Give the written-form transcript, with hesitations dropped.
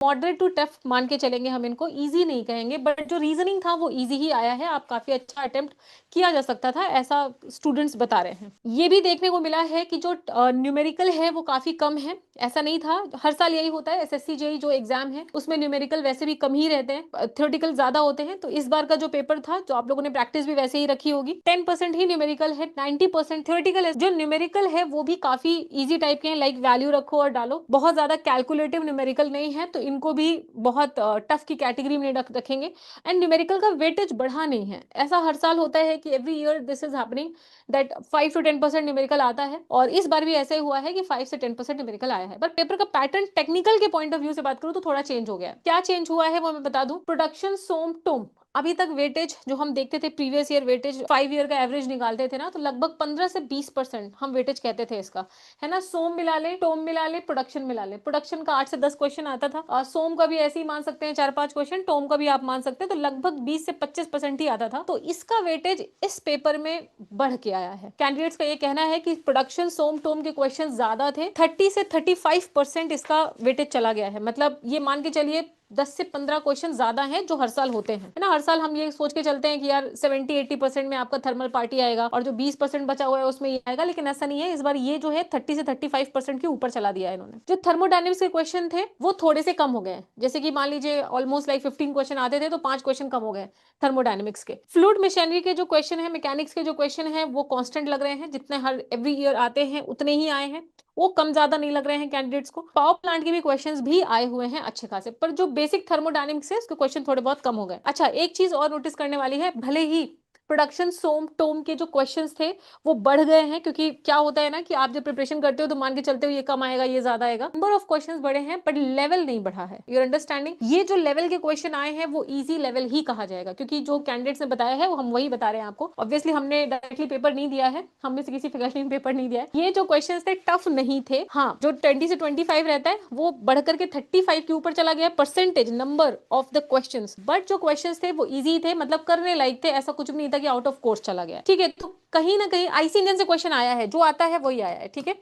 Moderate to tough मान के चलेंगे हम इनको, इजी नहीं कहेंगे, बट जो रीजनिंग था वो इजी ही आया है। आप काफी अच्छा अटेम्प्ट किया जा सकता था, ऐसा स्टूडेंट्स बता रहे हैं। ये भी देखने को मिला है कि जो न्यूमेरिकल है वो काफी कम है, ऐसा नहीं था। हर साल यही होता है, एसएससी जेई जो एग्जाम है उसमें न्यूमेरिकल वैसे भी कम ही रहते हैं, थ्योरेटिकल ज्यादा होते हैं। तो इस बार का जो पेपर था, जो आप लोगों ने प्रैक्टिस भी वैसे ही रखी होगी, 10% ही न्यूमेरिकल है, 90% थ्योरेटिकल है। जो न्यूमेरिकल है वो भी काफी इजी टाइप के हैं, लाइक वैल्यू रखो और डालो, बहुत ज्यादा कैलकुलेटिव न्यूमेरिकल नहीं है, तो इनको भी बहुत टफ की कैटेगरी में रखेंगे। एंड न्यूमेरिकल का वेटेज बढ़ा नहीं है, ऐसा हर साल होता है कि every year this is happening that 5 to 10% numerical आता है, और इस बार भी ऐसे हुआ है कि 5 से 10% न्यूमेरिकल आया है। पर पेपर का पैटर्न टेक्निकल के पॉइंट ऑफ व्यू से बात करूं तो थोड़ा चेंज हो गया। क्या चेंज हुआ है वो मैं बता दूं। प्रोडक्शन, सोम, टोम, अभी तक वेटेज जो हम देखते थे, प्रीवियस ईयर वेटेज 5 ईयर का एवरेज निकालते थे ना, तो लगभग 15 से 20% हम वेटेज कहते थे इसका, है ना। सोम मिला ले, टोम मिला ले, प्रोडक्शन मिला ले, प्रोडक्शन का 8 से 10 क्वेश्चन आता था, और सोम का भी ऐसे ही मान सकते हैं 4-5 क्वेश्चन, टोम का भी आप मान सकते हैं, तो लगभग 20 से 25% ही आता था। तो इसका वेटेज इस पेपर में बढ़ के आया है। कैंडिडेट्स का ये कहना है कि प्रोडक्शन, सोम, टोम के क्वेश्चन ज्यादा थे, 30 से 35% इसका वेटेज चला गया है। मतलब ये मान के चलिए 10 से 15 क्वेश्चन ज्यादा हैं जो हर साल होते हैं, है ना। हर साल हम ये सोच के चलते हैं कि यार 70-80% में आपका थर्मल पार्टी आएगा और जो 20% बचा हुआ है उसमें ये आएगा, लेकिन ऐसा नहीं है। इस बार ये जो है 30 से 35% के ऊपर चला दिया है इन्होंने। जो थर्मोडायनेमिक्स के क्वेश्चन थे वो थोड़े से कम हो गए, जैसे कि मान लीजिए ऑलमोस्ट लाइक 15 क्वेश्चन आते थे तो 5 क्वेश्चन कम हो गए थर्मोडायनेमिक्स के। फ्लूइड मशीनरी के जो क्वेश्चन है, मैकेनिक्स के जो क्वेश्चन है, वो कांस्टेंट लग रहे हैं, जितने हर एवरी ईयर आते हैं उतने ही आए हैं, वो कम ज्यादा नहीं लग रहे हैं कैंडिडेट्स को। पावर प्लांट के भी क्वेश्चंस भी आए हुए हैं अच्छे खासे, पर जो बेसिक थर्मोडायनेमिक्स है उसके क्वेश्चन थोड़े बहुत कम हो गए। अच्छा, एक चीज और नोटिस करने वाली है, भले ही प्रोडक्शन, सोम, टोम के जो क्वेश्चंस थे वो बढ़ गए हैं, क्योंकि क्या होता है ना कि आप जब प्रिपरेशन करते हो तो मान के चलते हो ये कम आएगा, ये ज्यादा आएगा। नंबर ऑफ क्वेश्चंस बढ़े हैं बट लेवल नहीं बढ़ा है। Your understanding. ये जो लेवल के क्वेश्चन आए हैं वो इजी लेवल ही कहा जाएगा, क्योंकि जो कैंडिडेट्स ने बताया है वो हम वही बता रहे हैं आपको। ऑब्वियसली हमने डायरेक्टली पेपर नहीं दिया है, हमने से किसी फैकल्टी ने पेपर नहीं दिया है। ये जो क्वेश्चन थे टफ नहीं थे। हाँ, जो 20 से 25 रहता है वो बढ़कर के 35 के ऊपर चला गया percentage number of the question, but जो क्वेश्चन थे वो इजी थे, मतलब करने लायक थे, ऐसा कुछ भी नहीं था कि आउट ऑफ कोर्स चला गया। ठीक है, तो कहीं ना कहीं आईसी इंजन से क्वेश्चन आया है, जो आता है वही आया है। ठीक है,